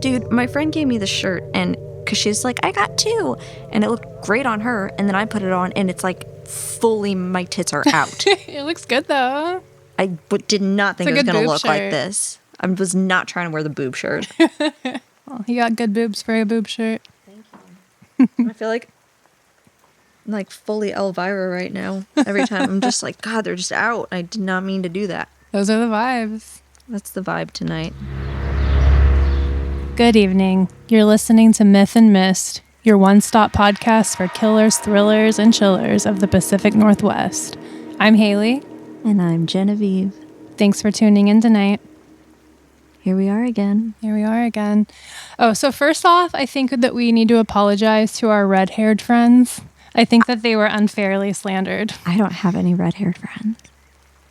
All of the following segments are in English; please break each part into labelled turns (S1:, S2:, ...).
S1: Dude, my friend gave me the shirt, and because she's like, I got 2, and it looked great on her, and then I put it on, and it's like fully my tits are out.
S2: It looks good though.
S1: I did not think it was going to look
S2: shirt.
S1: like this. I was not trying to wear the boob shirt.
S2: Well, you got good boobs for a boob shirt.
S1: Thank you. I feel like I'm like fully Elvira right now. Every time I'm just like, God, they're just out. I did not mean to do that.
S2: Those are the vibes.
S1: That's the vibe tonight.
S2: Good evening. You're listening to Myth and Mist, your one-stop podcast for killers, thrillers, and chillers of the Pacific Northwest. I'm Haley.
S1: And I'm Genevieve.
S2: Thanks for tuning in tonight.
S1: Here we are again.
S2: Oh, so first off, I think that we need to apologize to our red-haired friends. I think that they were unfairly slandered.
S1: I don't have any red-haired friends.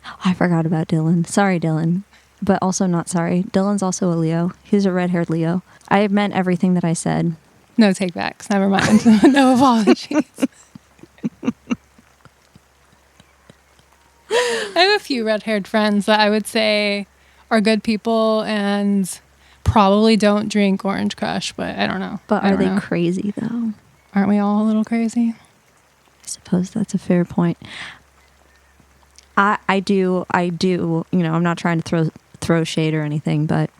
S1: Oh, I forgot about Dylan. Sorry, Dylan. But also not sorry. Dylan's also a Leo. He's a red-haired Leo. I meant everything that I said.
S2: No take-backs. Never mind. No apologies. I have a few red-haired friends that I would say are good people and probably don't drink Orange Crush, but I don't know.
S1: But are they crazy, though?
S2: Aren't we all a little crazy?
S1: I suppose that's a fair point. I do, you know, I'm not trying to throw shade or anything, but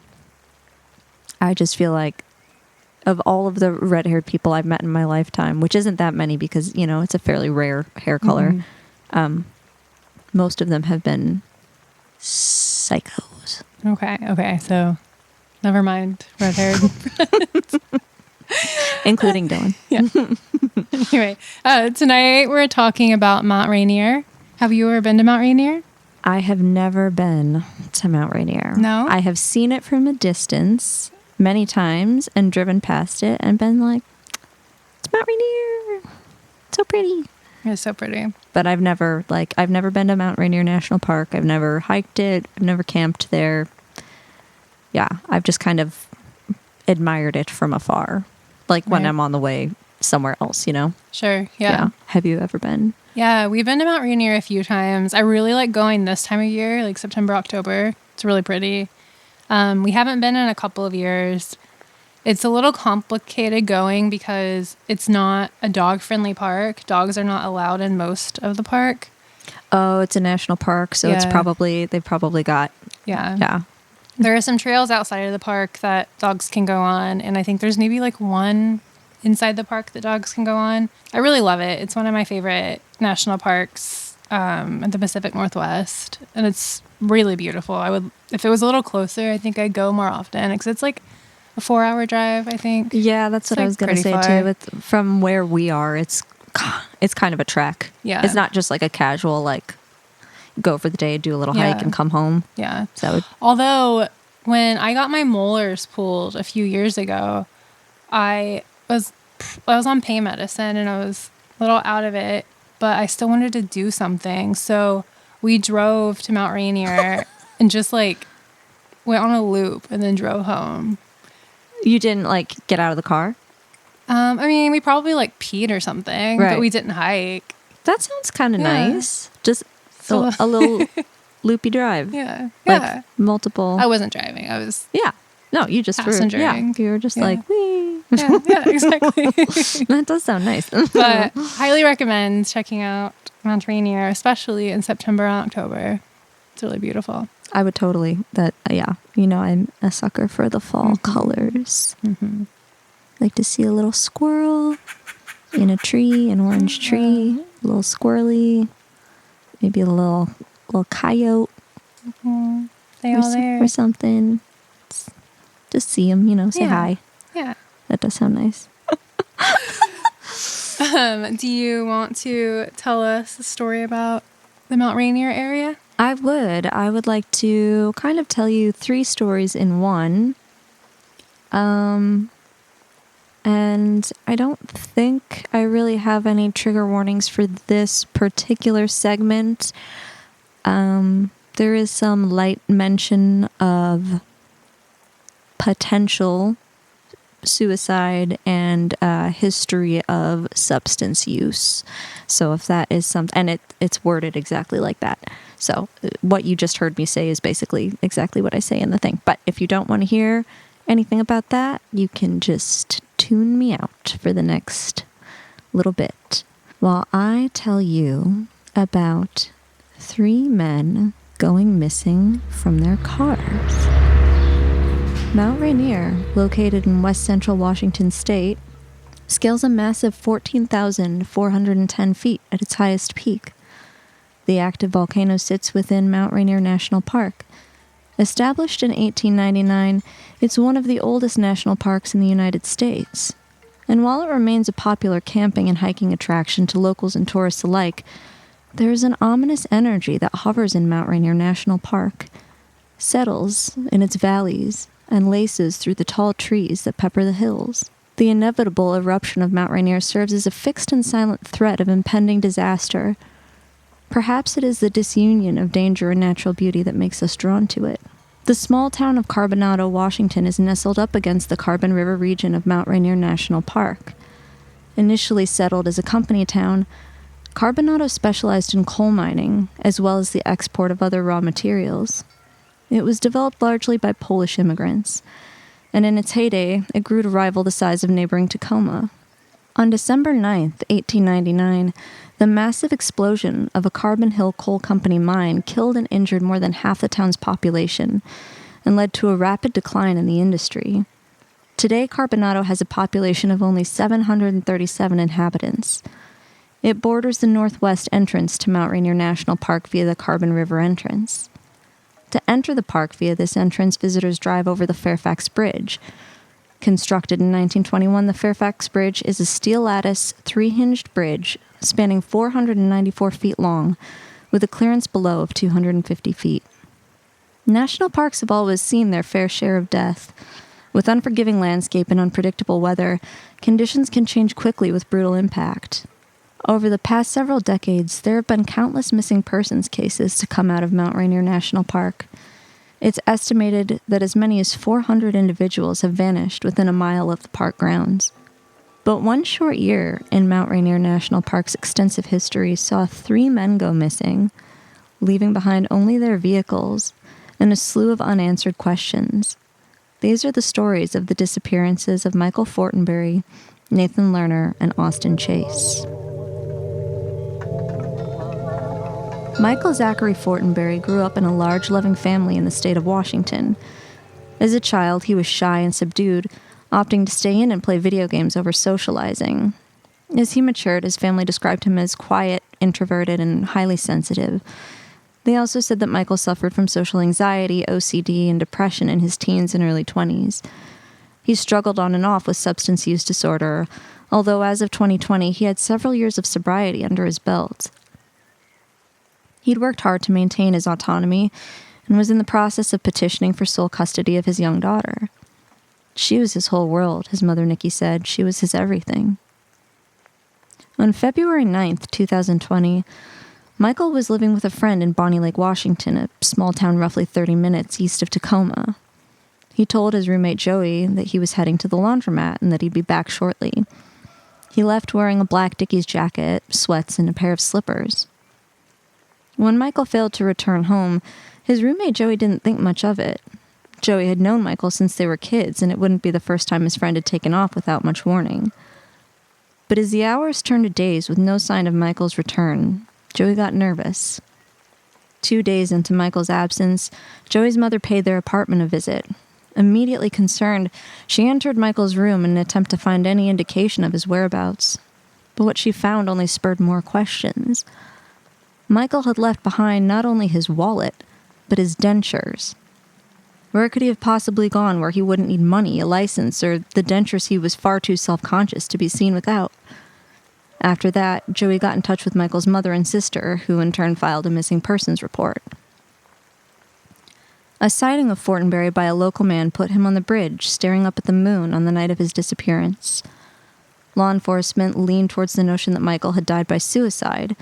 S1: I just feel like of all of the red-haired people I've met in my lifetime, which isn't that many because, you know, it's a fairly rare hair color, most of them have been psychos.
S2: Okay, so never mind red-haired.
S1: Including Dylan.
S2: Yeah. Anyway, tonight we're talking about Mount Rainier. Have you ever been to Mount Rainier?
S1: I have never been to Mount Rainier.
S2: No?
S1: I have seen it from a distance many times and driven past it and been like, it's Mount Rainier. So pretty.
S2: It's so pretty.
S1: But I've never been to Mount Rainier National Park. I've never hiked it. I've never camped there. Yeah, I've just kind of admired it from afar. Like when I'm on the way somewhere else, you know?
S2: Sure, yeah.
S1: Have you ever been?
S2: Yeah, we've been to Mount Rainier a few times. I really like going this time of year, like September, October. It's really pretty. We haven't been in a couple of years. It's a little complicated going because it's not a dog-friendly park. Dogs are not allowed in most of the park.
S1: Oh, it's a national park, so they've probably got... Yeah.
S2: There are some trails outside of the park that dogs can go on, and I think there's maybe like one inside the park that dogs can go on. I really love it. It's one of my favorite national parks in the Pacific Northwest, and it's really beautiful. If it was a little closer, I think I'd go more often because it's like a 4-hour drive, I think.
S1: Yeah, that's what I was going to say too. From where we are, it's kind of a trek.
S2: Yeah.
S1: It's not just like a casual, like, go for the day, do a little hike, and come home.
S2: Yeah.
S1: So,
S2: although when I got my molars pulled a few years ago, I was on pain medicine and I was a little out of it, but I still wanted to do something. So we drove to Mount Rainier and just like went on a loop and then drove home. You
S1: didn't like get out of the car?
S2: I mean, we probably like peed or something, but we didn't hike.
S1: That sounds kind of nice. Just a little loopy drive.
S2: Yeah.
S1: Like multiple.
S2: I wasn't driving. I was.
S1: Yeah. No, you just were. Yeah. You were just like, wee.
S2: Yeah, exactly.
S1: That does sound nice.
S2: But highly recommend checking out Mount Rainier, especially in September and October. It's really beautiful.
S1: I would totally. You know, I'm a sucker for the fall colors. Mm-hmm. Like to see a little squirrel in a tree, an orange tree, a little squirrely, maybe a little coyote.
S2: Mm-hmm. They all there.
S1: Or something. Just see them, you know, say hi.
S2: Yeah.
S1: That does sound nice.
S2: Do you want to tell us a story about the Mount Rainier area?
S1: I would. I would like to kind of tell you 3 stories in one. And I don't think I really have any trigger warnings for this particular segment. There is some light mention of potential suicide and history of substance use. So if that is something, and it's worded exactly like that. So what you just heard me say is basically exactly what I say in the thing. But if you don't want to hear anything about that, you can just tune me out for the next little bit while I tell you about 3 men going missing from their cars. Mount Rainier, located in west central Washington state, scales a massive 14,410 feet at its highest peak. The active volcano sits within Mount Rainier National Park. Established in 1899, it's one of the oldest national parks in the United States. And while it remains a popular camping and hiking attraction to locals and tourists alike, there is an ominous energy that hovers in Mount Rainier National Park, settles in its valleys, and laces through the tall trees that pepper the hills. The inevitable eruption of Mount Rainier serves as a fixed and silent threat of impending disaster. Perhaps it is the disunion of danger and natural beauty that makes us drawn to it. The small town of Carbonado, Washington is nestled up against the Carbon River region of Mount Rainier National Park. Initially settled as a company town, Carbonado specialized in coal mining, as well as the export of other raw materials. It was developed largely by Polish immigrants, and in its heyday, it grew to rival the size of neighboring Tacoma. On December 9th, 1899, the massive explosion of a Carbon Hill Coal Company mine killed and injured more than half the town's population and led to a rapid decline in the industry. Today, Carbonado has a population of only 737 inhabitants. It borders the northwest entrance to Mount Rainier National Park via the Carbon River entrance. To enter the park via this entrance, visitors drive over the Fairfax Bridge. Constructed in 1921, the Fairfax Bridge is a steel lattice, 3-hinged bridge spanning 494 feet long, with a clearance below of 250 feet. National parks have always seen their fair share of death. With unforgiving landscape and unpredictable weather, conditions can change quickly with brutal impact. Over the past several decades, there have been countless missing persons cases to come out of Mount Rainier National Park. It's estimated that as many as 400 individuals have vanished within a mile of the park grounds. But one short year in Mount Rainier National Park's extensive history saw 3 men go missing, leaving behind only their vehicles and a slew of unanswered questions. These are the stories of the disappearances of Michael Fortenberry, Nathan Lerner, and Austin Chase. Michael Zachary Fortenberry grew up in a large, loving family in the state of Washington. As a child, he was shy and subdued, opting to stay in and play video games over socializing. As he matured, his family described him as quiet, introverted, and highly sensitive. They also said that Michael suffered from social anxiety, OCD, and depression in his teens and early 20s. He struggled on and off with substance use disorder, although as of 2020, he had several years of sobriety under his belt. He'd worked hard to maintain his autonomy and was in the process of petitioning for sole custody of his young daughter. She was his whole world, his mother Nikki said. She was his everything. On February 9th, 2020, Michael was living with a friend in Bonnie Lake, Washington, a small town roughly 30 minutes east of Tacoma. He told his roommate Joey that he was heading to the laundromat and that he'd be back shortly. He left wearing a black Dickies jacket, sweats, and a pair of slippers. When Michael failed to return home, his roommate Joey didn't think much of it. Joey had known Michael since they were kids, and it wouldn't be the first time his friend had taken off without much warning. But as the hours turned to days with no sign of Michael's return, Joey got nervous. 2 days into Michael's absence, Joey's mother paid their apartment a visit. Immediately concerned, she entered Michael's room in an attempt to find any indication of his whereabouts. But what she found only spurred more questions. Michael had left behind not only his wallet, but his dentures. Where could he have possibly gone where he wouldn't need money, a license, or the dentures he was far too self-conscious to be seen without? After that, Joey got in touch with Michael's mother and sister, who in turn filed a missing persons report. A sighting of Fortenberry by a local man put him on the bridge, staring up at the moon on the night of his disappearance. Law enforcement leaned towards the notion that Michael had died by suicide.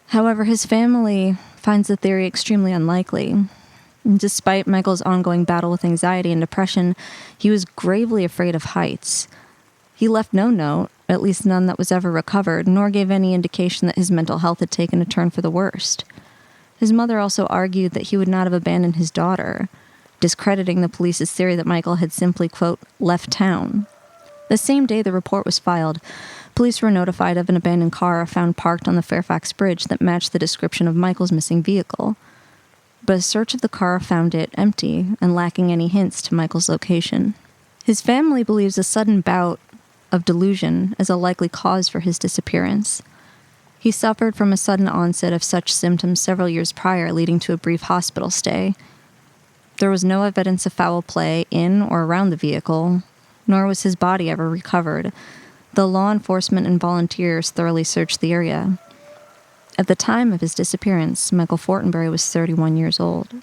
S1: However, his family finds the theory extremely unlikely. Despite Michael's ongoing battle with anxiety and depression, he was gravely afraid of heights. He left no note, at least none that was ever recovered, nor gave any indication that his mental health had taken a turn for the worst. His mother also argued that he would not have abandoned his daughter. discrediting the police's theory that Michael had simply, quote, left town. The same day the report was filed, police were notified of an abandoned car found parked on the Fairfax Bridge that matched the description of Michael's missing vehicle. But a search of the car found it empty and lacking any hints to Michael's location. His family believes a sudden bout of delusion as a likely cause for his disappearance. He suffered from a sudden onset of such symptoms several years prior, leading to a brief hospital stay. There was no evidence of foul play in or around the vehicle, nor was his body ever recovered, though law enforcement and volunteers thoroughly searched the area. At the time of his disappearance, Michael Fortenberry was 31 years old.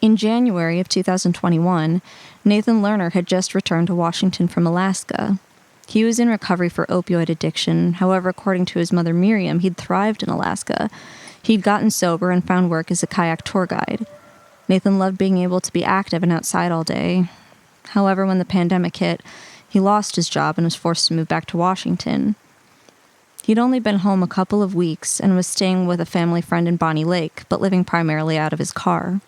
S1: In January of 2021, Nathan Lerner had just returned to Washington from Alaska. He was in recovery for opioid addiction. However, according to his mother Miriam, he'd thrived in Alaska. He'd gotten sober and found work as a kayak tour guide. Nathan loved being able to be active and outside all day. However, when the pandemic hit, he lost his job and was forced to move back to Washington. He'd only been home a couple of weeks and was staying with a family friend in Bonnie Lake, but living primarily out of his car.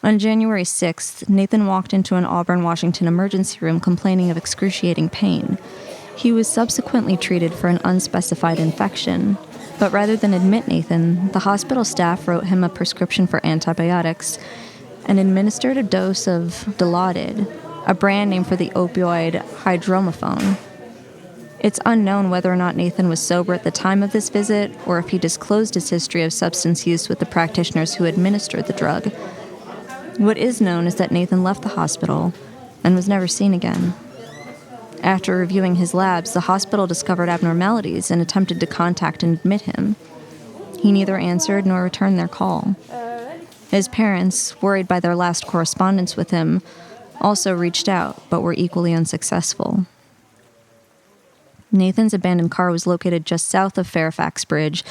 S1: On January 6th, Nathan walked into an Auburn, Washington emergency room complaining of excruciating pain. He was subsequently treated for an unspecified infection, but rather than admit Nathan, the hospital staff wrote him a prescription for antibiotics and administered a dose of Dilaudid, a brand name for the opioid hydromorphone. It's unknown whether or not Nathan was sober at the time of this visit or if he disclosed his history of substance use with the practitioners who administered the drug. What is known is that Nathan left the hospital and was never seen again. After reviewing his labs, the hospital discovered abnormalities and attempted to contact and admit him. He neither answered nor returned their call. His parents, worried by their last correspondence with him, also reached out but were equally unsuccessful. Nathan's abandoned car was located just south of Fairfax Bridge,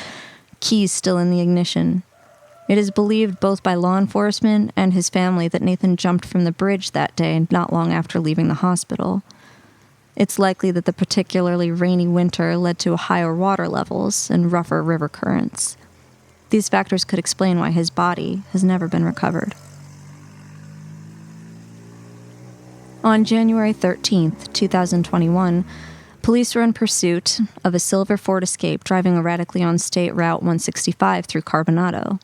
S1: keys still in the ignition. It is believed both by law enforcement and his family that Nathan jumped from the bridge that day not long after leaving the hospital. It's likely that the particularly rainy winter led to higher water levels and rougher river currents. These factors could explain why his body has never been recovered. On January 13th, 2021, police were in pursuit of a silver Ford Escape driving erratically on State Route 165 through Carbonado.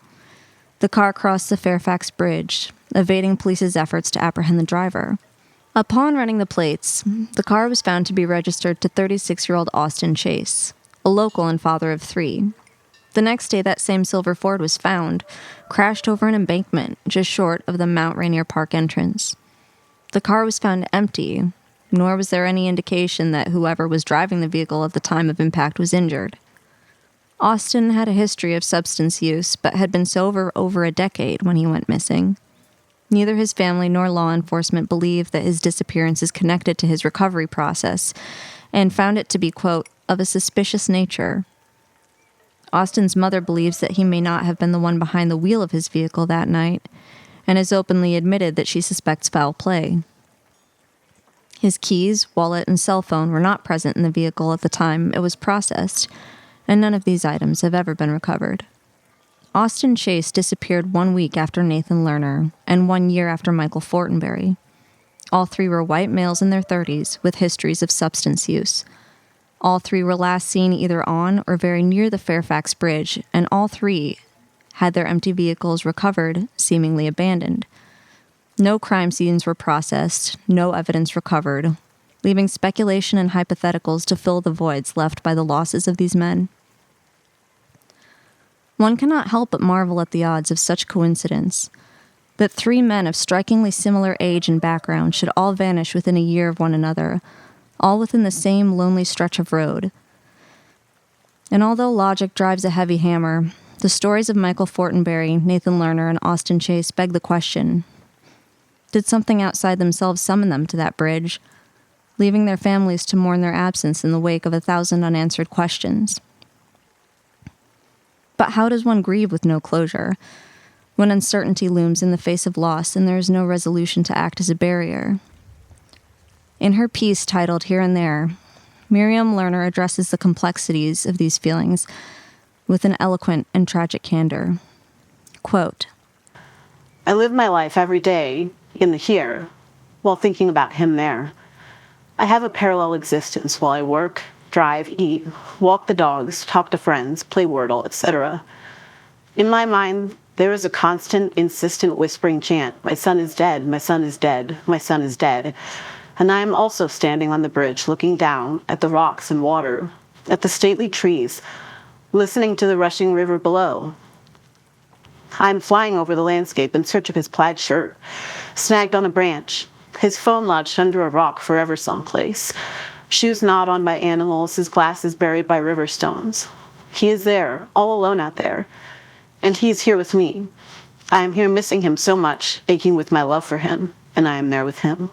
S1: The car crossed the Fairfax Bridge, evading police's efforts to apprehend the driver. Upon running the plates, the car was found to be registered to 36-year-old Austin Chase, a local and father of 3. The next day, that same silver Ford was found, crashed over an embankment just short of the Mount Rainier Park entrance. The car was found empty, nor was there any indication that whoever was driving the vehicle at the time of impact was injured. Austin had a history of substance use, but had been sober over a decade when he went missing. Neither his family nor law enforcement believed that his disappearance is connected to his recovery process, and found it to be, quote, of a suspicious nature. Austin's mother believes that he may not have been the one behind the wheel of his vehicle that night, and has openly admitted that she suspects foul play. His keys, wallet, and cell phone were not present in the vehicle at the time it was processed, and none of these items have ever been recovered. Austin Chase disappeared 1 week after Nathan Lerner, and 1 year after Michael Fortenberry. All 3 were white males in their 30s with histories of substance use. All 3 were last seen either on or very near the Fairfax Bridge, and all 3 had their empty vehicles recovered, seemingly abandoned. No crime scenes were processed, no evidence recovered, leaving speculation and hypotheticals to fill the voids left by the losses of these men. One cannot help but marvel at the odds of such coincidence, that 3 men of strikingly similar age and background should all vanish within a year of one another, all within the same lonely stretch of road. And although logic drives a heavy hammer, the stories of Michael Fortenberry, Nathan Lerner, and Austin Chase beg the question: did something outside themselves summon them to that bridge, leaving their families to mourn their absence in the wake of 1,000 unanswered questions? But how does one grieve with no closure, when uncertainty looms in the face of loss and there is no resolution to act as a barrier? In her piece titled Here and There, Miriam Lerner addresses the complexities of these feelings with an eloquent and tragic candor. Quote,
S3: I live my life every day in the here while thinking about him there. I have a parallel existence while I work, drive, eat, walk the dogs, talk to friends, play Wordle, etc. In my mind, there is a constant, insistent whispering chant, my son is dead, my son is dead, my son is dead. And I am also standing on the bridge looking down at the rocks and water, at the stately trees, listening to the rushing river below. I'm flying over the landscape in search of his plaid shirt, snagged on a branch, his phone lodged under a rock forever someplace, shoes gnawed on by animals, his glasses buried by river stones. He is there, all alone out there, and he is here with me. I am here missing him so much, aching with my love for him, and I am there with him.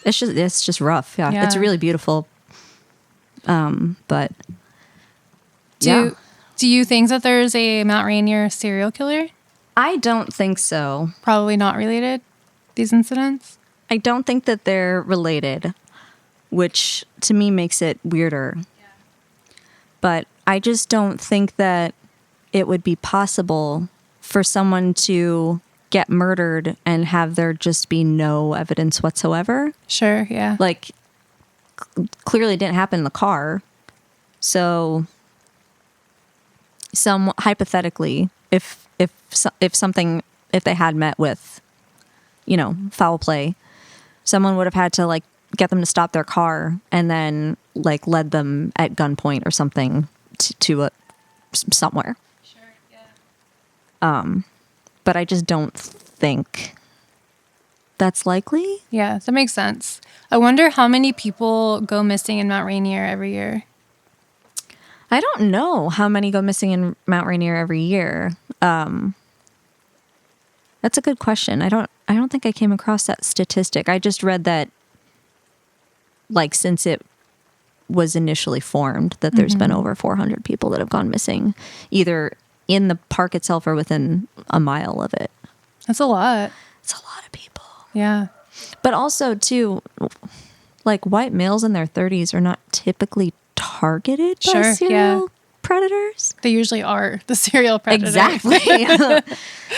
S1: It's just rough. Yeah. It's really beautiful. But
S2: do you think that there's a Mount Rainier serial killer?
S1: I don't think so.
S2: Probably not related, these incidents?
S1: I don't think that they're related, which to me makes it weirder. Yeah. But I just don't think that it would be possible for someone to get murdered and have there just be no evidence whatsoever.
S2: Sure, yeah.
S1: Like, clearly it didn't happen in the car. So, hypothetically, if they had met with, foul play, someone would have had to get them to stop their car and then led them at gunpoint or something to somewhere.
S2: Sure, yeah.
S1: But I just don't think that's likely.
S2: Yeah, that makes sense. I wonder how many people go missing in Mount Rainier every year.
S1: I don't know how many go missing in Mount Rainier every year. That's a good question. I don't think I came across that statistic. I just read that since it was initially formed, that there's been over 400 people that have gone missing, either in the park itself or within a mile of it.
S2: That's a lot.
S1: It's a lot of people.
S2: Yeah.
S1: But also, too, white males in their 30s are not typically targeted by serial predators.
S2: They usually are the serial predators.
S1: Exactly.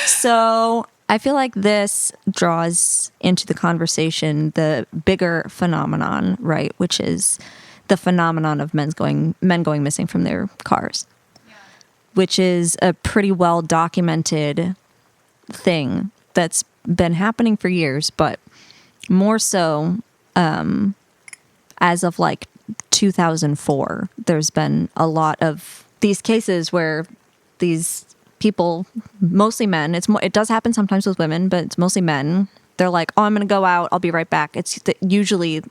S1: So I feel like this draws into the conversation the bigger phenomenon, right? Which is the phenomenon of men going missing from their cars, which is a pretty well documented thing that's been happening for years, but more so as of 2004, there's been a lot of these cases where these people, mostly men, it does happen sometimes with women, but it's mostly men. They're like, oh, I'm going to go out, I'll be right back. It's usually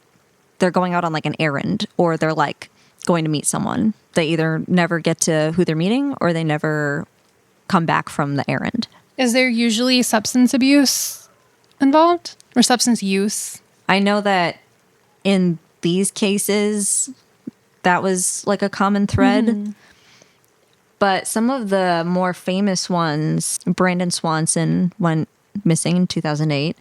S1: they're going out on an errand, or they're going to meet someone. They either never get to who they're meeting, or they never come back from the errand.
S2: Is there usually substance abuse involved, or substance use?
S1: I know that in these cases, that was a common thread. Mm-hmm. But some of the more famous ones, Brandon Swanson went missing in 2008,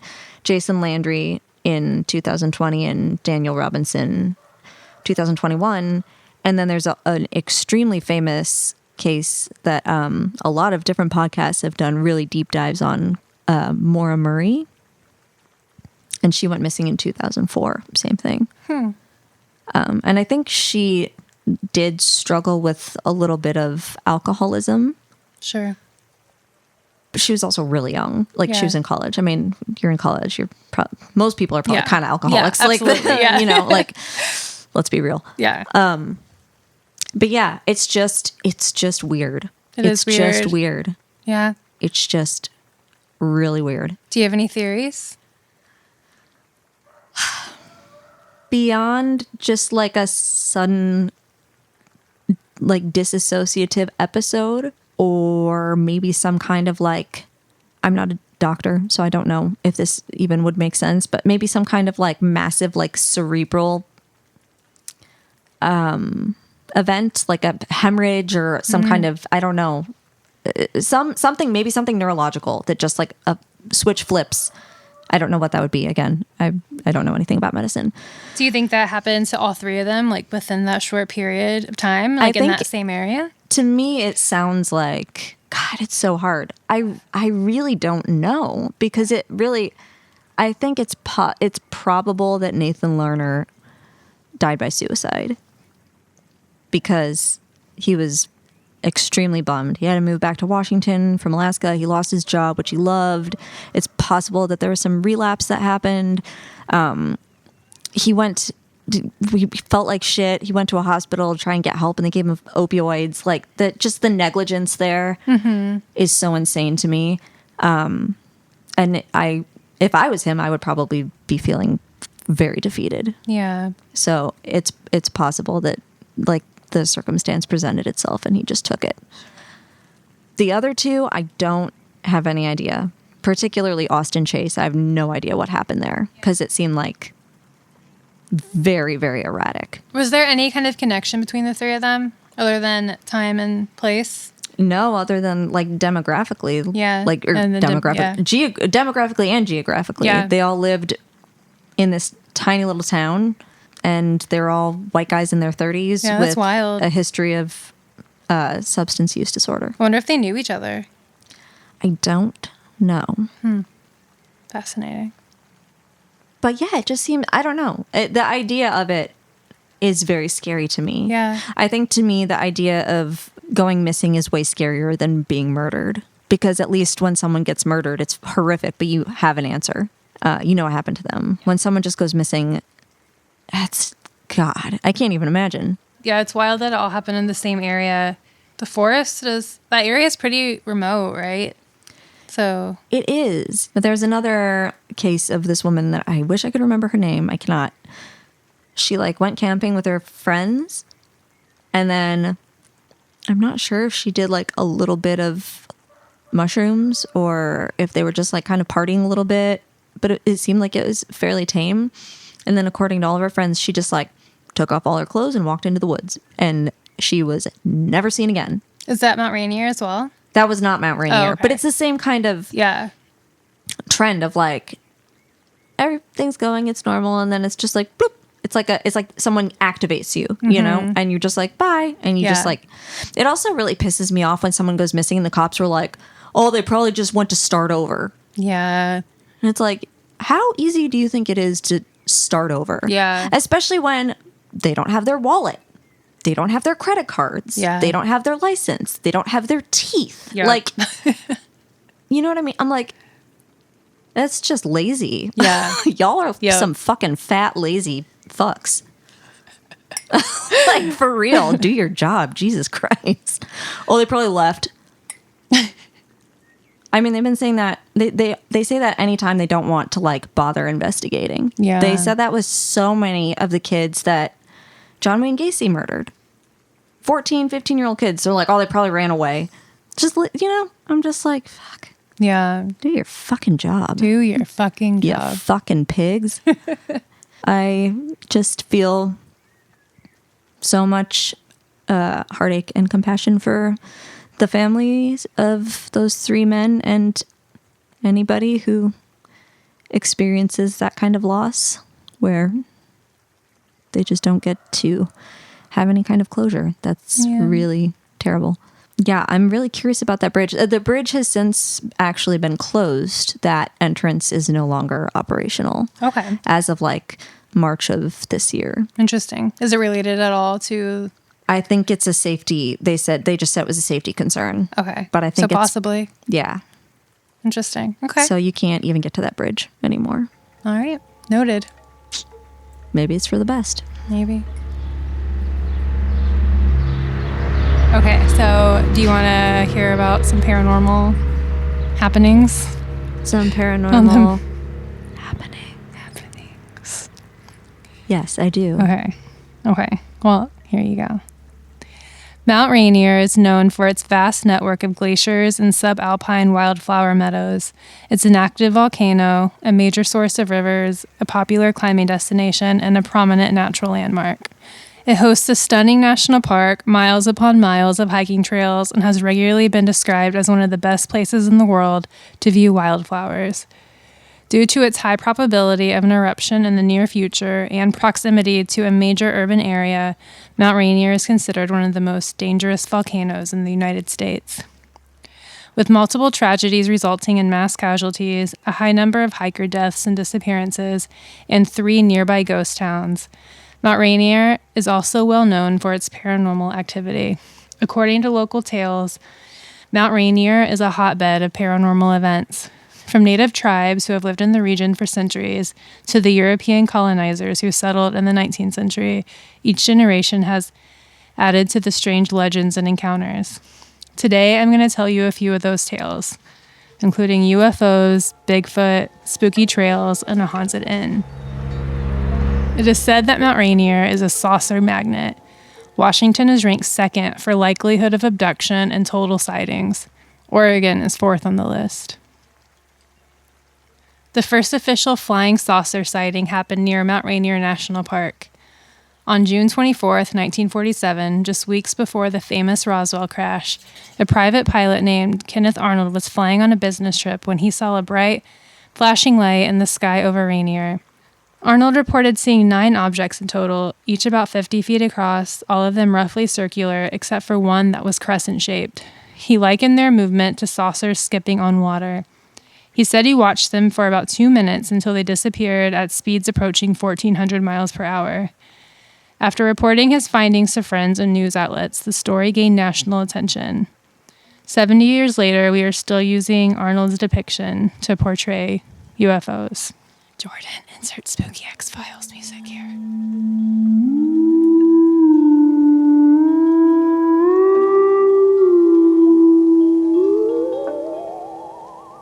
S1: Jason Landry in 2020, and Daniel Robinson 2021. And then there's an extremely famous case that a lot of different podcasts have done really deep dives on, Maura Murray. And she went missing in 2004. Same thing. And I think she did struggle with a little bit of alcoholism.
S2: Sure.
S1: But she was also really young. She was in college. I mean, you're in college. Most people are probably kind of alcoholics.
S2: Yeah, absolutely.
S1: Let's be real.
S2: Yeah.
S1: But yeah, it's just weird.
S2: It's
S1: just weird.
S2: Yeah.
S1: It's just really weird.
S2: Do you have any theories?
S1: Beyond just a sudden disassociative episode, or maybe some kind of I'm not a doctor, so I don't know if this even would make sense, but maybe some kind of massive cerebral event, a hemorrhage or some kind of, I don't know, something neurological that just a switch flips. I don't know what that would be. Again, I don't know anything about medicine.
S2: Do you think that happened to all three of them, within that short period of time, in that same area?
S1: To me, it sounds kind God, it's so hard. I really don't know because it really, I think it's probable that Nathan Lerner died by suicide because he was extremely bummed. He had to move back to Washington from Alaska. He lost his job, which he loved. It's possible that there was some relapse that happened. We felt like shit. He went to a hospital to try and get help, and they gave him opioids. Like just the negligence there is so insane to me. And if I was him, I would probably be feeling very defeated.
S2: Yeah.
S1: So it's possible that like the circumstance presented itself and he just took it. The other two, I don't have any idea. Particularly Austin Chase, I have no idea what happened there because it seemed like very, very erratic.
S2: Was there any kind of connection between the three of them other than time and place?
S1: No, other than like demographically.
S2: Yeah.
S1: Like, or demographically and geographically.
S2: Yeah.
S1: They all lived in this tiny little town and they're all white guys in their 30s
S2: Yeah,
S1: with
S2: that's wild.
S1: a history of substance use disorder.
S2: I wonder if they knew each other.
S1: I don't know.
S2: Fascinating.
S1: But yeah, it just seemed, I don't know. The idea of it is very scary to me.
S2: Yeah.
S1: I think to me, the idea of going missing is way scarier than being murdered. Because at least when someone gets murdered, it's horrific, but you have an answer. You know what happened to them. When someone just goes missing, God, I can't even imagine.
S2: Yeah, it's wild that it all happened in the same area. The forest that area is pretty remote, right? So
S1: It is. But there's another case of this woman that I wish I could remember her name. I cannot. She like went camping with her friends. And then I'm not sure if she did like a little bit of mushrooms or if they were just like kind of partying a little bit. But it seemed like it was fairly tame. And then according to all of her friends, she just like took off all her clothes and walked into the woods. And she was never seen again.
S2: is that Mount Rainier as well?
S1: That was not Mount Rainier.
S2: Oh, okay.
S1: But it's the same kind of
S2: Yeah.
S1: trend of like everything's going, it's normal, and then it's just like bloop. It's like someone activates you, you know, and you're just like bye, and you just
S2: Yeah.
S1: like. It also really pisses me off when someone goes missing and the cops were like, "Oh, they probably just went to start over."
S2: Yeah.
S1: And it's like, how easy do you think it is to start over?
S2: Yeah.
S1: Especially when they don't have their wallet. They don't have their credit cards.
S2: Yeah.
S1: They don't have their license. They don't have their teeth.
S2: Yeah.
S1: Like, you know what I mean? I'm like, that's just lazy.
S2: Yeah.
S1: Y'all are
S2: Yeah.
S1: some fucking fat, lazy fucks. Like, for real, do your job. Jesus Christ. Oh, they probably left. I mean, they've been saying that. They say that anytime they don't want to, like, bother investigating.
S2: Yeah.
S1: They said that with so many of the kids that John Wayne Gacy murdered. 14, 15-year-old kids. They're like, oh, they probably ran away. Just, you know, I'm just like, fuck.
S2: Yeah.
S1: Do your fucking job.
S2: Do your fucking
S1: You
S2: job.
S1: fucking pigs. I just feel so much heartache and compassion for the families of those three men and anybody who experiences that kind of loss where they just don't get to have any kind of closure. That's really terrible. Yeah, I'm really curious about that bridge. The bridge has since actually been closed. That entrance is no longer operational.
S2: Okay.
S1: As of like March of this year.
S2: Interesting. Is it related at all to...
S1: I think it's a safety. They just said it was a safety concern.
S2: Okay.
S1: But I think
S2: so
S1: it's
S2: possibly.
S1: Yeah.
S2: Interesting. Okay.
S1: So you can't even get to that bridge anymore.
S2: All right. Noted.
S1: Maybe it's for the best.
S2: Maybe. Okay, so do you want to hear about some paranormal happenings?
S1: Some paranormal
S2: Happenings.
S1: Yes, I do.
S2: Okay. Well, here you go. Mount Rainier is known for its vast network of glaciers and subalpine wildflower meadows. It's an active volcano, a major source of rivers, a popular climbing destination, and a prominent natural landmark. It hosts a stunning national park, miles upon miles of hiking trails, and has regularly been described as one of the best places in the world to view wildflowers. Due to its high probability of an eruption in the near future and proximity to a major urban area, Mount Rainier is considered one of the most dangerous volcanoes in the United States. With multiple tragedies resulting in mass casualties, a high number of hiker deaths and disappearances, and 3 nearby ghost towns, Mount Rainier is also well known for its paranormal activity. According to local tales, Mount Rainier is a hotbed of paranormal events. From native tribes who have lived in the region for centuries to the European colonizers who settled in the 19th century, each generation has added to the strange legends and encounters. Today, I'm going to tell you a few of those tales, including UFOs, Bigfoot, spooky trails, and a haunted inn. It is said that Mount Rainier is a saucer magnet. Washington is ranked second for likelihood of abduction and total sightings. Oregon is fourth on the list. The first official flying saucer sighting happened near Mount Rainier National Park. On June 24, 1947, just weeks before the famous Roswell crash, a private pilot named Kenneth Arnold was flying on a business trip when he saw a bright, flashing light in the sky over Rainier. Arnold reported seeing 9 objects in total, each about 50 feet across, all of them roughly circular, except for one that was crescent-shaped. He likened their movement to saucers skipping on water. He said he watched them for about 2 minutes until they disappeared at speeds approaching 1,400 miles per hour. After reporting his findings to friends and news outlets, the story gained national attention. 70 years later, we are still using Arnold's depiction to portray UFOs. Jordan, insert spooky X-Files music here.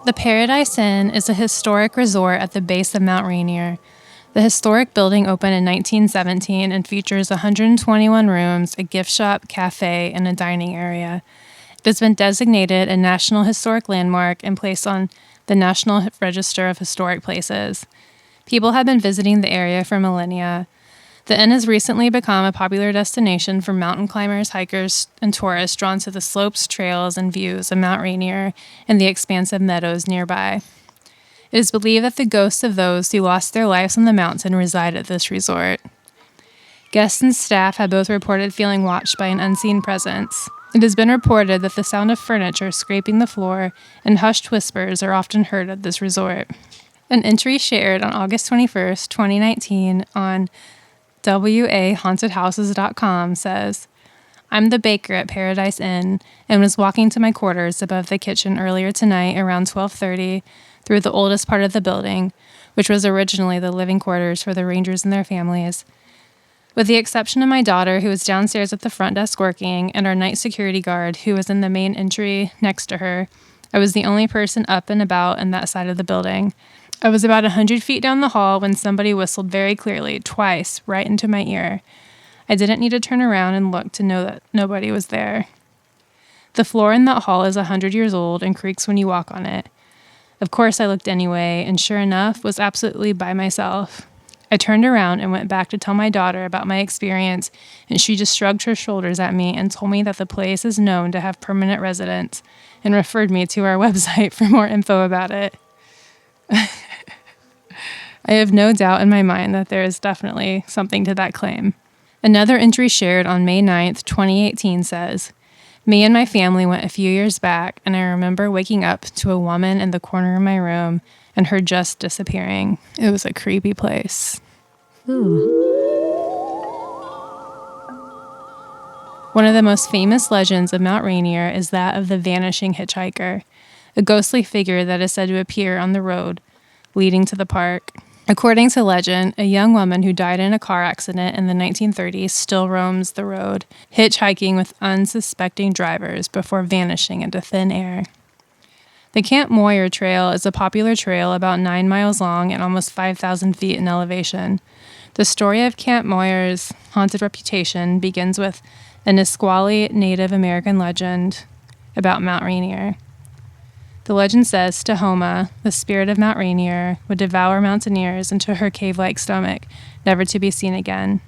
S2: The Paradise Inn is a historic resort at the base of Mount Rainier. The historic building opened in 1917 and features 121 rooms, a gift shop, cafe, and a dining area. It has been designated a National Historic Landmark and placed on the National Register of Historic Places. People have been visiting the area for millennia. The inn has recently become a popular destination for mountain climbers, hikers, and tourists drawn to the slopes, trails, and views of Mount Rainier and the expansive meadows nearby. It is believed that the ghosts of those who lost their lives on the mountain reside at this resort. Guests and staff have both reported feeling watched by an unseen presence. It has been reported that the sound of furniture scraping the floor and hushed whispers are often heard at this resort. An entry shared on August 21st, 2019 on wahauntedhouses.com says, "I'm the baker at Paradise Inn and was walking to my quarters above the kitchen earlier tonight around 12:30 through the oldest part of the building, which was originally the living quarters for the Rangers and their families. With the exception of my daughter, who was downstairs at the front desk working, and our night security guard, who was in the main entry next to her, I was the only person up and about in that side of the building. I was about 100 feet down the hall when somebody whistled very clearly, twice, right into my ear. I didn't need to turn around and look to know that nobody was there. The floor in that hall is 100 years old and creaks when you walk on it. Of course, I looked anyway, and sure enough, was absolutely by myself. I turned around and went back to tell my daughter about my experience, and she just shrugged her shoulders at me and told me that the place is known to have permanent residents and referred me to our website for more info about it. I have no doubt in my mind that there is definitely something to that claim." Another entry shared on May 9th, 2018 says, "Me and my family went a few years back, and I remember waking up to a woman in the corner of my room and her just disappearing. It was a creepy place."
S1: Ooh.
S2: One of the most famous legends of Mount Rainier is that of the vanishing hitchhiker, a ghostly figure that is said to appear on the road leading to the park. According to legend, a young woman who died in a car accident in the 1930s still roams the road, hitchhiking with unsuspecting drivers before vanishing into thin air. The Camp Moyer Trail is a popular trail about 9 miles long and almost 5,000 feet in elevation. The story of Camp Moyer's haunted reputation begins with a Nisqually Native American legend about Mount Rainier. The legend says Tahoma, the spirit of Mount Rainier, would devour mountaineers into her cave-like stomach, never to be seen again.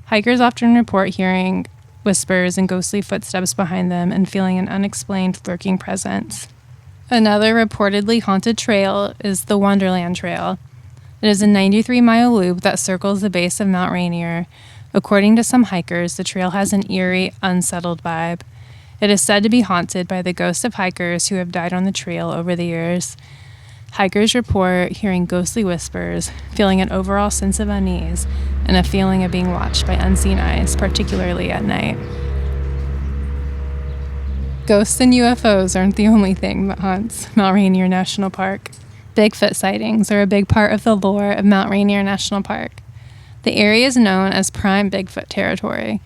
S2: Hikers often report hearing whispers and ghostly footsteps behind them and feeling an unexplained lurking presence. Another reportedly haunted trail is the Wonderland Trail. It is a 93-mile loop that circles the base of Mount Rainier. According to some hikers, the trail has an eerie, unsettled vibe. It is said to be haunted by the ghosts of hikers who have died on the trail over the years. Hikers report hearing ghostly whispers, feeling an overall sense of unease, and a feeling of being watched by unseen eyes, particularly at night. Ghosts and UFOs aren't the only thing that haunts Mount Rainier National Park. Bigfoot sightings are a big part of the lore of Mount Rainier National Park. The area is known as prime Bigfoot territory.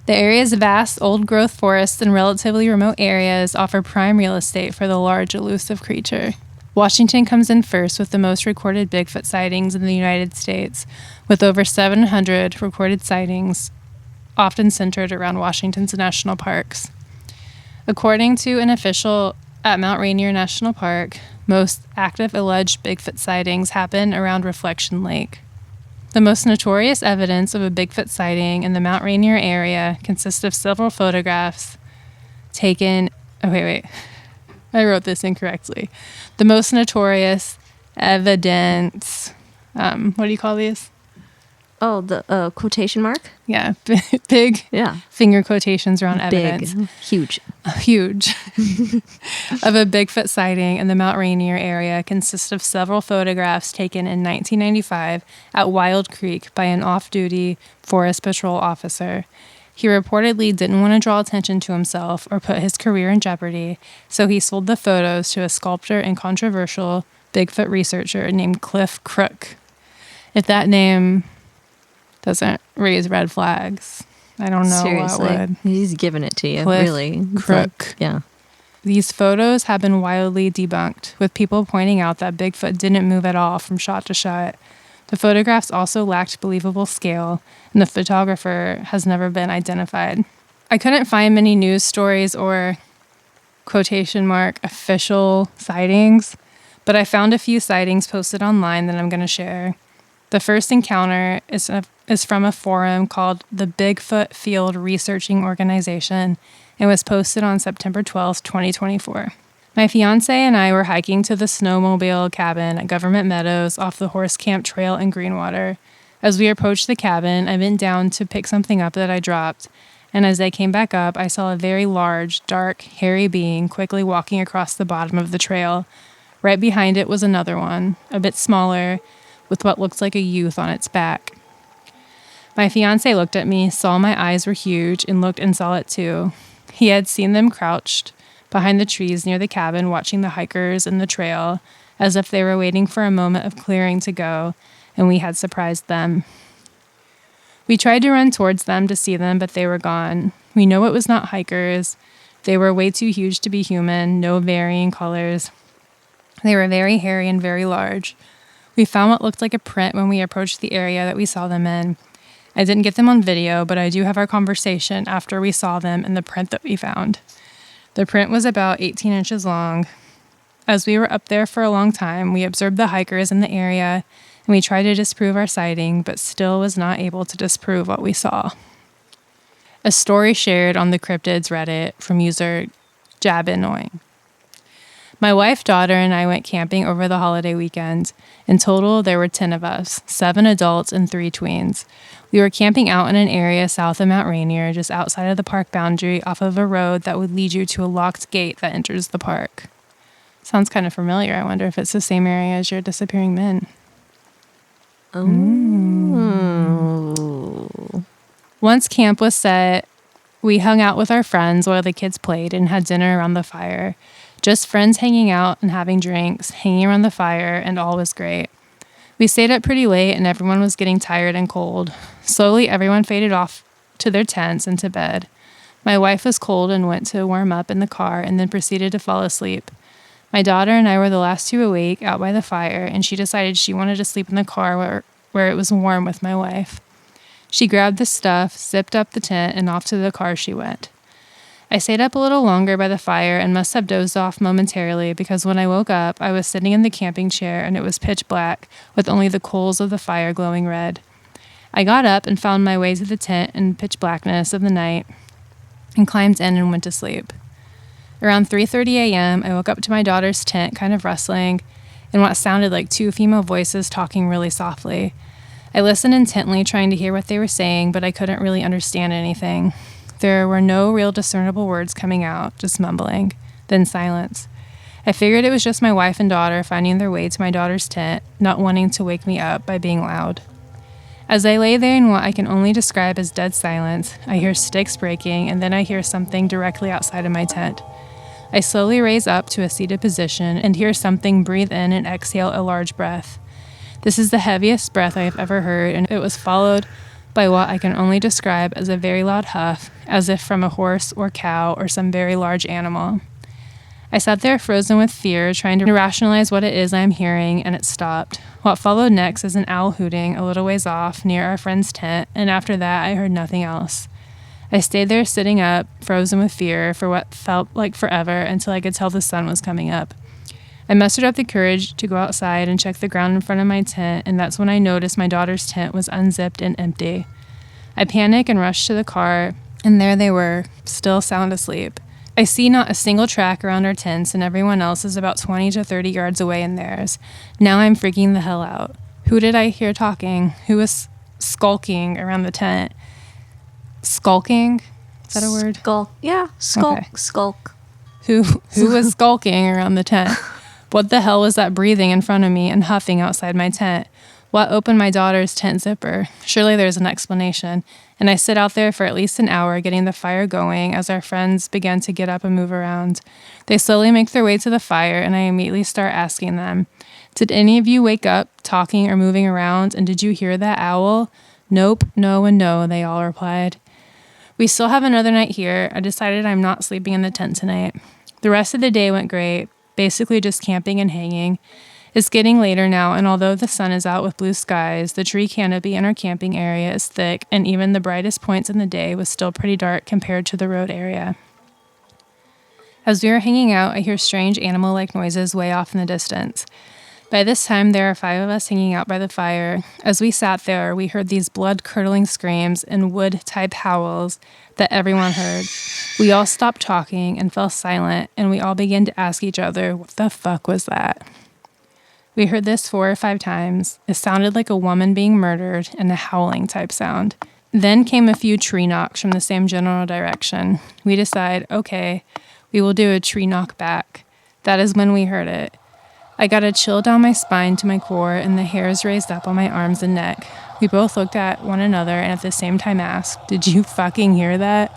S2: The area's vast, old-growth forests and relatively remote areas offer prime real estate for the large, elusive creature. Washington comes in first with the most recorded Bigfoot sightings in the United States, with over 700 recorded sightings, often centered around Washington's national parks. According to an official at Mount Rainier National Park, most active alleged Bigfoot sightings happen around Reflection Lake. The most notorious evidence of a Bigfoot sighting in the Mount Rainier area consists of several photographs taken... I wrote this incorrectly. The most notorious evidence... what do you call these?
S1: Oh, the quotation mark?
S2: Yeah, big
S1: Yeah.
S2: finger quotations around evidence.
S1: Big. Huge.
S2: Huge. Of a Bigfoot sighting in the Mount Rainier area consists of several photographs taken in 1995 at Wild Creek by an off-duty Forest Patrol officer. He reportedly didn't want to draw attention to himself or put his career in jeopardy, so he sold the photos to a sculptor and controversial Bigfoot researcher named Cliff Crook. If that name doesn't raise red flags, I don't know
S1: Seriously.
S2: what would.
S1: He's giving it to you,
S2: Cliff
S1: really. It's
S2: Crook.
S1: yeah.
S2: These photos have been wildly debunked, with people pointing out that Bigfoot didn't move at all from shot to shot. The photographs also lacked believable scale, and the photographer has never been identified. I couldn't find many news stories or quotation mark official sightings, but I found a few sightings posted online that I'm going to share. The first encounter is from a forum called the Bigfoot Field Researching Organization and was posted on September 12th, 2024. My fiance and I were hiking to the snowmobile cabin at Government Meadows off the Horse Camp Trail in Greenwater. As we approached the cabin, I bent down to pick something up that I dropped, and as I came back up, I saw a very large, dark, hairy being quickly walking across the bottom of the trail. Right behind it was another one, a bit smaller, with what looked like a youth on its back. My fiance looked at me, saw my eyes were huge, and looked and saw it too. He had seen them crouched behind the trees near the cabin, watching the hikers and the trail, as if they were waiting for a moment of clearing to go, and we had surprised them. We tried to run towards them to see them, but they were gone. We know it was not hikers. They were way too huge to be human, no varying colors. They were very hairy and very large. We found what looked like a print when we approached the area that we saw them in. I didn't get them on video, but I do have our conversation after we saw them in the print that we found. The print was about 18 inches long. As we were up there for a long time, we observed the hikers in the area, and we tried to disprove our sighting, but still was not able to disprove what we saw. A story shared on the Cryptids Reddit from user Jabinoing. My wife, daughter, and I went camping over the holiday weekend. In total, there were 10 of us, 7 adults and 3 tweens. We were camping out in an area south of Mount Rainier, just outside of the park boundary, off of a road that would lead you to a locked gate that enters the park. Sounds kind of familiar. I wonder if it's the same area as your disappearing men.
S1: Oh.
S2: Once camp was set, we hung out with our friends while the kids played and had dinner around the fire. Just friends hanging out and having drinks, hanging around the fire, and all was great. We stayed up pretty late and everyone was getting tired and cold. Slowly, everyone faded off to their tents and to bed. My wife was cold and went to warm up in the car and then proceeded to fall asleep. My daughter and I were the last 2 awake out by the fire, and she decided she wanted to sleep in the car where it was warm with my wife. She grabbed the stuff, zipped up the tent, and off to the car she went. I stayed up a little longer by the fire and must have dozed off momentarily because when I woke up, I was sitting in the camping chair and it was pitch black with only the coals of the fire glowing red. I got up and found my way to the tent in pitch blackness of the night and climbed in and went to sleep. Around 3:30 a.m., I woke up to my daughter's tent kind of rustling and what sounded like 2 female voices talking really softly. I listened intently, trying to hear what they were saying, but I couldn't really understand anything. There were no real discernible words coming out, just mumbling, then silence. I figured it was just my wife and daughter finding their way to my daughter's tent, not wanting to wake me up by being loud. As I lay there in what I can only describe as dead silence, I hear sticks breaking, and then I hear something directly outside of my tent. I slowly raise up to a seated position and hear something breathe in and exhale a large breath. This is the heaviest breath I have ever heard, and it was followed by what I can only describe as a very loud huff, as if from a horse or cow or some very large animal. I sat there frozen with fear, trying to rationalize what it is I am hearing, and it stopped. What followed next is an owl hooting a little ways off near our friend's tent, and after that I heard nothing else. I stayed there sitting up, frozen with fear, for what felt like forever until I could tell the sun was coming up. I mustered up the courage to go outside and check the ground in front of my tent, and that's when I noticed my daughter's tent was unzipped and empty. I panicked and rushed to the car, and there they were, still sound asleep. I see not a single track around our tents, and everyone else is about 20 to 30 yards away in theirs. Now I'm freaking the hell out. Who did I hear talking? Who was skulking around the tent? Skulking? Is that a word?
S1: Skulk. Yeah, skulk.
S2: Okay.
S1: Skulk.
S2: Who was skulking around the tent? What the hell was that breathing in front of me and huffing outside my tent? What opened my daughter's tent zipper? Surely there's an explanation. And I sit out there for at least an hour getting the fire going as our friends begin to get up and move around. They slowly make their way to the fire, and I immediately start asking them, did any of you wake up talking or moving around, and did you hear that owl? Nope, no, and no, they all replied. We still have another night here. I decided I'm not sleeping in the tent tonight. The rest of the day went great, basically just camping and hanging. It's getting later now, and although the sun is out with blue skies, the tree canopy in our camping area is thick, and even the brightest points in the day was still pretty dark compared to the road area. As we are hanging out, I hear strange animal-like noises way off in the distance. By this time, there are 5 of us hanging out by the fire. As we sat there, we heard these blood-curdling screams and wood-type howls that everyone heard. We all stopped talking and fell silent, and we all began to ask each other, what the fuck was that? We heard this 4 or 5 times. It sounded like a woman being murdered and a howling type sound. Then came a few tree knocks from the same general direction. We decide, okay, we will do a tree knock back. That is when we heard it. I got a chill down my spine to my core, and the hairs raised up on my arms and neck. We both looked at one another and at the same time asked, did you fucking hear that?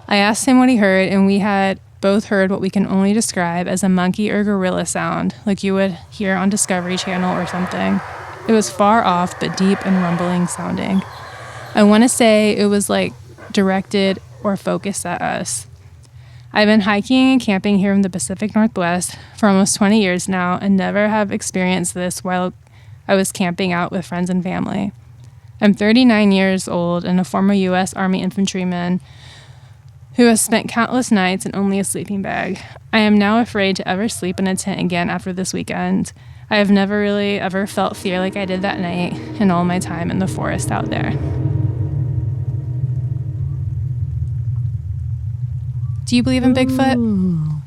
S2: I asked him what he heard, and we had both heard what we can only describe as a monkey or gorilla sound, like you would hear on Discovery Channel or something. It was far off, but deep and rumbling sounding. I want to say it was like directed or focused at us. I've been hiking and camping here in the Pacific Northwest for almost 20 years now and never have experienced this while I was camping out with friends and family. I'm 39 years old and a former U.S. Army infantryman who has spent countless nights in only a sleeping bag. I am now afraid to ever sleep in a tent again after this weekend. I have never really ever felt fear like I did that night in all my time in the forest out there. Do you believe in Bigfoot?
S1: Ooh.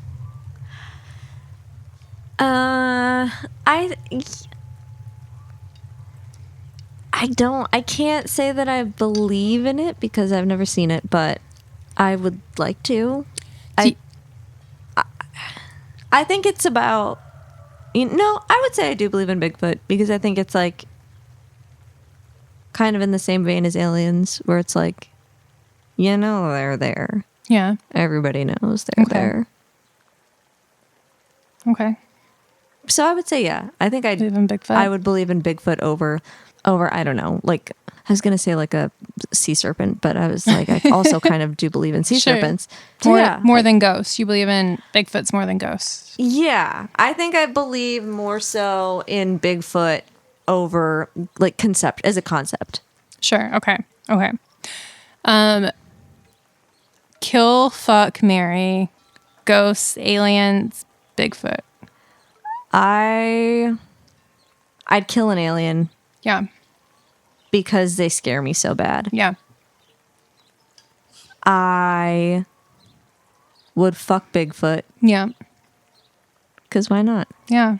S1: I can't say that I believe in it because I've never seen it, but I would like to. I think it's about, I would say I do believe in Bigfoot because I think it's like kind of in the same vein as aliens where it's like, they're there.
S2: Yeah.
S1: Everybody knows they're there.
S2: Okay.
S1: So I would say, yeah. I think I
S2: believe in Bigfoot.
S1: I would believe in Bigfoot over I don't know, like I was gonna say like a sea serpent, but I was like I also kind of do believe in sea serpents. So
S2: more than ghosts. You believe in Bigfoot's more than ghosts.
S1: Yeah, I think I believe more so in Bigfoot over like as a concept.
S2: Sure. Okay. Kill, fuck, marry, ghosts, aliens, Bigfoot.
S1: I'd kill an alien.
S2: Yeah.
S1: Because they scare me so bad.
S2: Yeah.
S1: I would fuck Bigfoot.
S2: Yeah.
S1: Because why not?
S2: Yeah.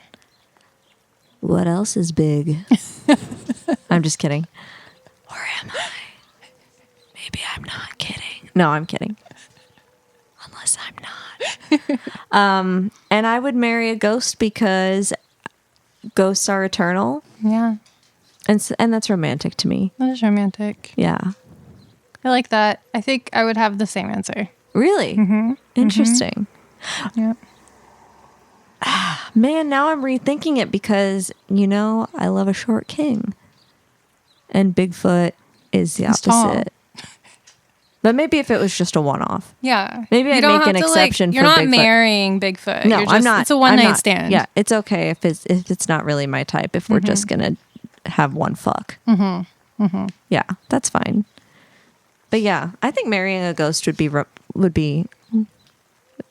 S1: What else is big? I'm just kidding. Or am I? Maybe I'm not kidding. No, I'm kidding. Unless I'm not. And I would marry a ghost because ghosts are eternal.
S2: Yeah.
S1: And that's romantic to me.
S2: That is romantic.
S1: Yeah.
S2: I like that. I think I would have the same answer.
S1: Really? Mm-hmm. Interesting.
S2: Yeah.
S1: Man, now I'm rethinking it because, I love a short king. And Bigfoot is the
S2: He's tall.
S1: opposite. But maybe if it was just a one-off.
S2: Yeah.
S1: Maybe I'd make an exception for Bigfoot.
S2: You're not marrying Bigfoot.
S1: No, I'm not.
S2: It's a one-night stand.
S1: Yeah, it's okay if it's not really my type, if we're just going to have one fuck. Yeah, that's fine. But yeah, I think marrying a ghost would be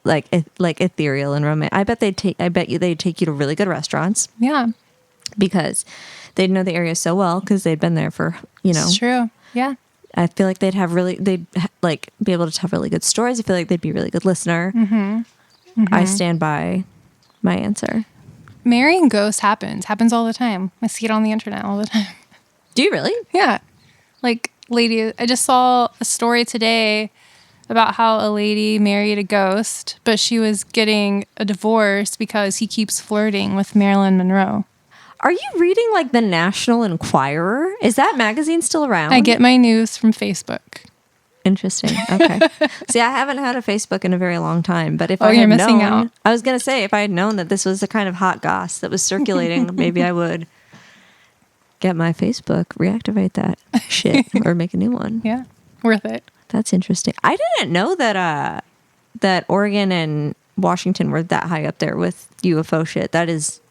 S1: like ethereal and romantic. I bet they'd take you to really good restaurants.
S2: Yeah.
S1: Because they'd know the area so well because they'd been there for,
S2: It's true. Yeah.
S1: I feel like they'd be able to tell really good stories. I feel like they'd be a really good listener. I stand by my answer.
S2: Marrying ghosts happens all the time. I see it on the internet all the time.
S1: Do you really?
S2: Yeah. Like, I just saw a story today about how a lady married a ghost, but she was getting a divorce because he keeps flirting with Marilyn Monroe.
S1: Are you reading like the National Enquirer? Is that magazine still around?
S2: I get my news from Facebook.
S1: Interesting. Okay. See, I haven't had a Facebook in a very long time, but if I
S2: you're
S1: had
S2: missing
S1: known,
S2: out.
S1: I was going to say, if I had known that this was the kind of hot goss that was circulating, maybe I would get my Facebook, reactivate that shit, or make a new one.
S2: Yeah. Worth it.
S1: That's interesting. I didn't know that that Oregon and Washington were that high up there with UFO shit. That is,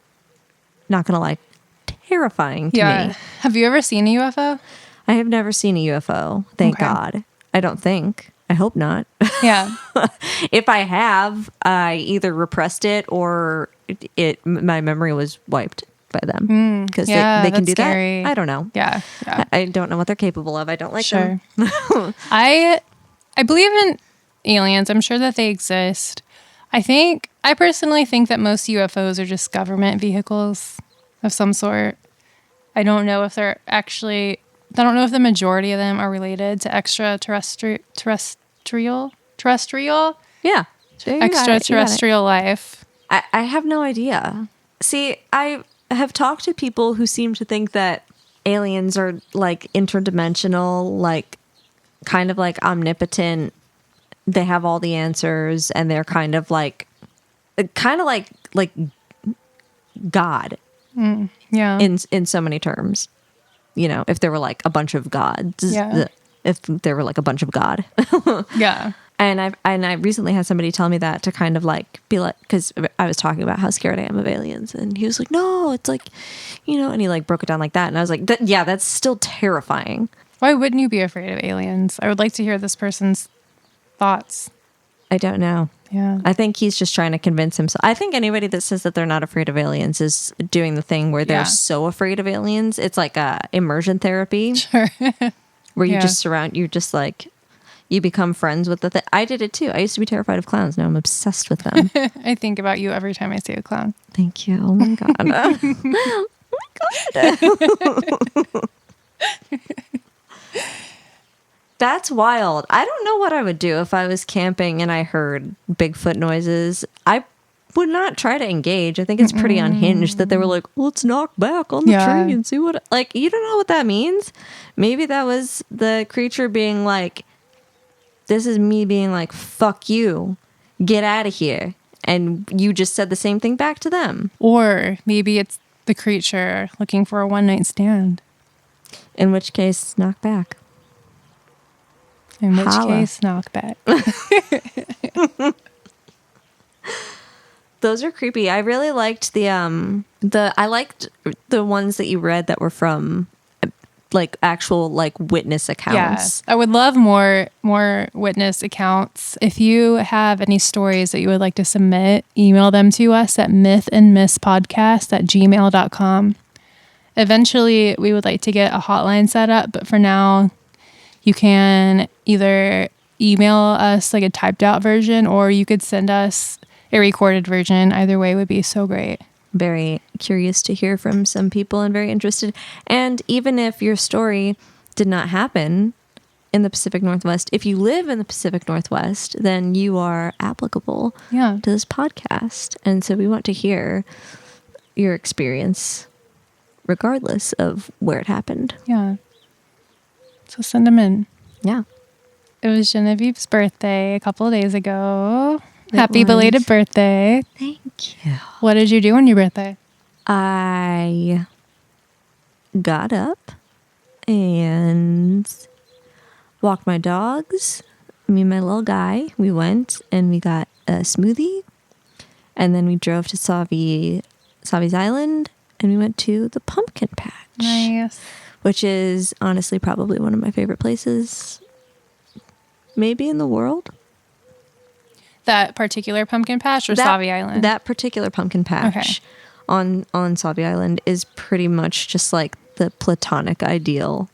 S1: not gonna lie, terrifying to me.
S2: Have you ever seen a UFO?
S1: I have never seen a UFO. Thank God. I don't think. I hope not.
S2: Yeah.
S1: If I have, I either repressed it or my memory was wiped by them because they can do
S2: scary.
S1: that. I don't know.
S2: Yeah.
S1: I don't know what they're capable of. I don't like them.
S2: I believe in aliens. I'm sure that they exist. I personally think that most UFOs are just government vehicles of some sort. I don't know if the majority of them are related to extraterrestrial.
S1: Yeah.
S2: Extraterrestrial life.
S1: I have no idea. See, I have talked to people who seem to think that aliens are like interdimensional, like kind of like omnipotent. They have all the answers and they're kind of like God.
S2: Yeah.
S1: In so many terms. If there were like a bunch of gods.
S2: Yeah.
S1: If there were like a bunch of God.
S2: Yeah.
S1: And I recently had somebody tell me that to kind of like be like, because I was talking about how scared I am of aliens, and he was like, no, it's like, and he like broke it down like that, and I was like, that's still terrifying.
S2: Why wouldn't you be afraid of aliens? I would like to hear this person's thoughts.
S1: I don't know.
S2: Yeah.
S1: I think he's just trying to convince himself. I think anybody that says that they're not afraid of aliens is doing the thing where they're so afraid of aliens. It's like immersion therapy.
S2: Sure.
S1: Where you you become friends with the thing. I did it too. I used to be terrified of clowns. Now I'm obsessed with them.
S2: I think about you every time I see a clown.
S1: Thank you. Oh my God. Oh my God. That's wild. I don't know what I would do if I was camping and I heard Bigfoot noises. I would not try to engage. I think it's pretty unhinged that they were like, let's knock back on the tree and see what... Like, you don't know what that means. Maybe that was the creature being like, this is me being like, fuck you. Get out of here. And you just said the same thing back to them.
S2: Or maybe it's the creature looking for a one-night stand.
S1: In which case, knock back.
S2: In which case, knock back.
S1: Those are creepy. I really liked I liked the ones that you read that were from like actual like witness accounts.
S2: Yeah. I would love more witness accounts. If you have any stories that you would like to submit, email them to us at mythandmistpodcast@gmail.com. Eventually, we would like to get a hotline set up, but for now, you can either email us like a typed out version, or you could send us a recorded version. Either way would be so great.
S1: Very curious to hear from some people and very interested. And even if your story did not happen, in the Pacific Northwest. If you live in the Pacific Northwest, then you are applicable
S2: Yeah.
S1: to this podcast. And so we want to hear your experience regardless of where it happened.
S2: Yeah. So send them in.
S1: Yeah.
S2: It was Genevieve's birthday a couple of days ago.
S1: It
S2: Happy
S1: was.
S2: belated birthday.
S1: Thank you.
S2: What did you do on your birthday?
S1: I got up and walked my dogs. Me and my little guy, we went and we got a smoothie. And then we drove to Savi's Island and we went to the pumpkin patch.
S2: Nice.
S1: Which is honestly probably one of my favorite places maybe in the world.
S2: That particular pumpkin patch or Savi Island?
S1: That particular pumpkin patch
S2: Okay.
S1: on Savi Island is pretty much just like the platonic ideal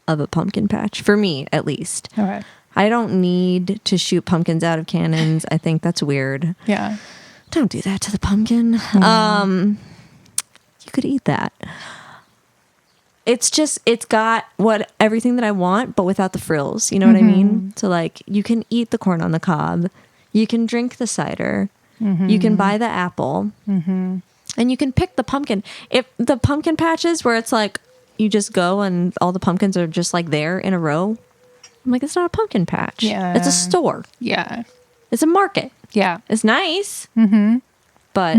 S1: of a pumpkin patch, for me at least.
S2: Okay.
S1: I don't need to shoot pumpkins out of cannons. I think that's weird.
S2: Yeah.
S1: Don't do that to the pumpkin. You could eat that. It's got everything that I want, but without the frills. You know what I mean? So like you can eat the corn on the cob. You can drink the cider. You can buy the apple. And you can pick the pumpkin. If the pumpkin patches where it's like you just go and all the pumpkins are just like there in a row, I'm like, it's not a pumpkin patch.
S2: Yeah.
S1: It's a store.
S2: Yeah.
S1: It's a market.
S2: Yeah.
S1: It's nice. But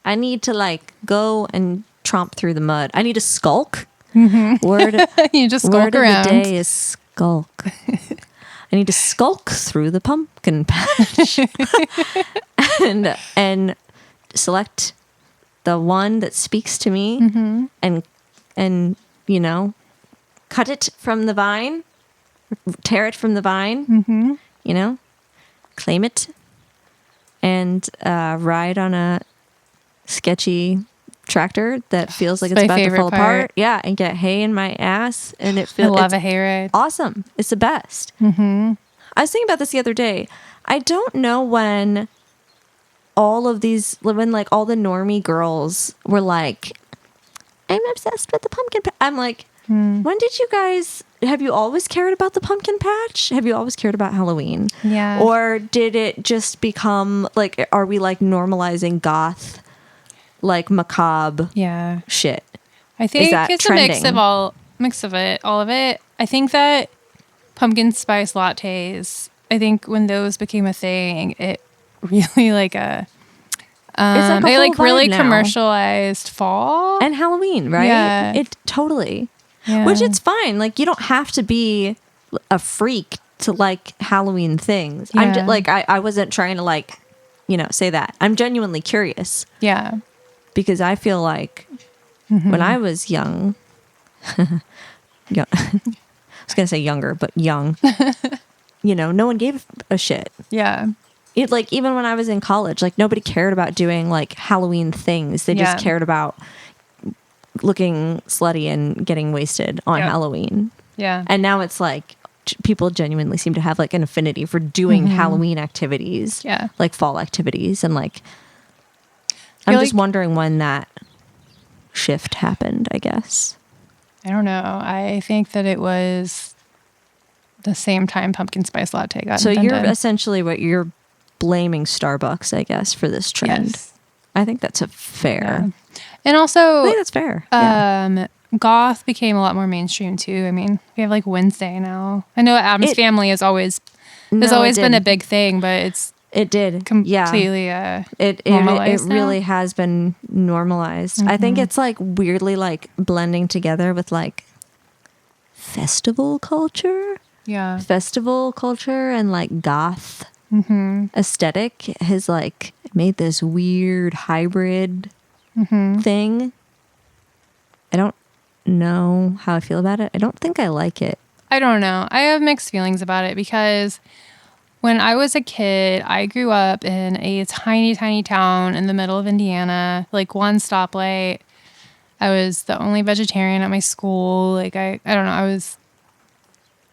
S1: I need to like go and tromp through the mud. I need to skulk. Word,
S2: You just
S1: word
S2: skulk
S1: of the
S2: around.
S1: day is skulk. I need to skulk through the pumpkin patch and select the one that speaks to me and you know, cut it from the vine, tear it from the vine, you know, claim it and ride on a sketchy tractor that feels like it's
S2: my
S1: about to
S2: favorite
S1: fall
S2: part.
S1: apart. Yeah, and get hay in my ass, and it
S2: I
S1: feels
S2: love a hayride.
S1: awesome. It's the best. I was thinking about this the other day. I don't know when all of these, when like all the normie girls were like, I'm obsessed with the pumpkin patch. I'm like, when did you guys, have you always cared about the pumpkin patch? Have you always cared about Halloween?
S2: Yeah.
S1: Or did it just become like, are we like normalizing goth, like macabre
S2: Yeah.
S1: shit?
S2: I think
S1: that
S2: it's a mix
S1: trending?
S2: of all of it. I think that pumpkin spice lattes, I think when those became a thing, it really like a
S1: It's like a
S2: they
S1: whole
S2: like really
S1: vibe now.
S2: commercialized fall.
S1: And Halloween, right?
S2: Yeah.
S1: It totally.
S2: Yeah.
S1: Which it's fine. Like you don't have to be a freak to like Halloween things. I'm
S2: Yeah.
S1: just like I wasn't trying to like, you know, say that. I'm genuinely curious
S2: Yeah.
S1: because I feel like when I was young, young I was gonna say younger, but young, you know, no one gave a shit.
S2: Yeah.
S1: It like even when I was in college, like nobody cared about doing like Halloween things. They
S2: Yeah.
S1: just cared about looking slutty and getting wasted on
S2: Yeah.
S1: Halloween.
S2: Yeah.
S1: And now it's like people genuinely seem to have like an affinity for doing Halloween activities,
S2: Yeah.
S1: like fall activities, and like I'm
S2: You're
S1: just
S2: like-
S1: wondering when that shift happened. I guess.
S2: I don't know. I think that it was the same time pumpkin spice latte got
S1: So you're
S2: invented.
S1: essentially what you're blaming Starbucks, I guess, for this trend.
S2: Yes.
S1: I think that's a fair.
S2: Yeah. And also
S1: I think that's fair. Yeah.
S2: goth became a lot more mainstream too. I mean, we have like Wednesday now. I know Adam's
S1: It-
S2: Family has always
S1: No, it
S2: been a
S1: didn't.
S2: big thing, but it's
S1: It did.
S2: completely
S1: It
S2: normalized now?
S1: really has been normalized. I think it's like weirdly like blending together with like festival culture and like goth aesthetic has like made this weird hybrid thing. I don't know how I feel about it. I don't think I like it.
S2: I don't know. I have mixed feelings about it because when I was a kid, I grew up in a tiny, tiny town in the middle of Indiana, like one stoplight. I was the only vegetarian at my school. Like I don't know.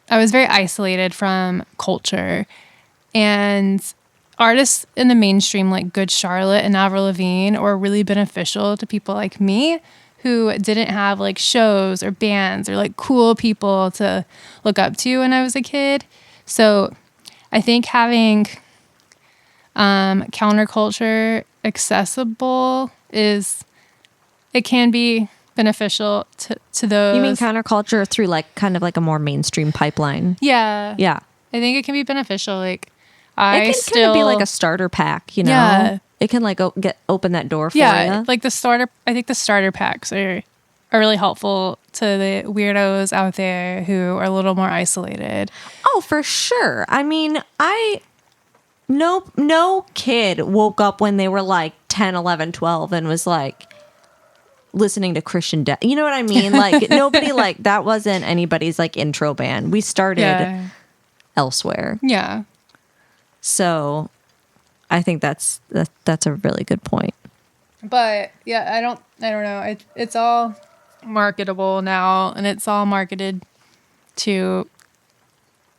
S2: I was very isolated from culture, and artists in the mainstream like Good Charlotte and Avril Lavigne were really beneficial to people like me who didn't have like shows or bands or like cool people to look up to when I was a kid. So I think having counterculture accessible it can be beneficial to those.
S1: You mean counterculture through like kind of like a more mainstream pipeline?
S2: Yeah.
S1: Yeah.
S2: I think it can be beneficial. Like
S1: It can kind of be like a starter pack, you know?
S2: Yeah.
S1: It can like open that door for
S2: yeah,
S1: you.
S2: like I think the starter packs are really helpful to the weirdos out there who are a little more isolated.
S1: Oh, for sure. I mean, no kid woke up when they were like 10, 11, 12 and was like listening to Christian death. You know what I mean? Like nobody like that wasn't anybody's like intro band. We started elsewhere.
S2: Yeah.
S1: So I think that's a really good point.
S2: But yeah, I don't know. It's all marketable now, and it's all marketed to.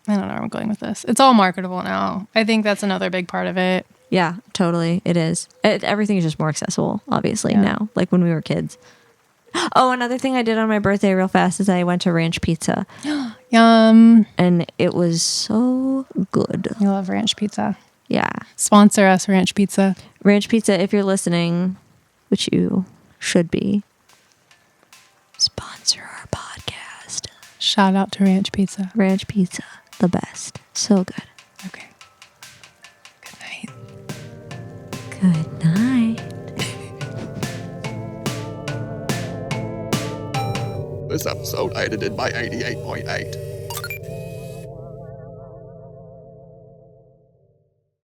S2: I don't know where I'm going with this. It's all marketable now. I think that's another big part of it.
S1: Yeah, totally. It is. Everything is just more accessible, obviously, now. Like when we were kids. Oh, another thing I did on my birthday real fast is I went to Ranch Pizza.
S2: Yum.
S1: And it was so good.
S2: I love Ranch Pizza.
S1: Yeah.
S2: Sponsor us, Ranch Pizza.
S1: Ranch Pizza, if you're listening, which you should be, sponsor our podcast.
S2: Shout out to Ranch Pizza.
S1: Ranch Pizza, the best. So good.
S2: Okay. Good night.
S1: Good night.
S4: This episode edited by 88.8.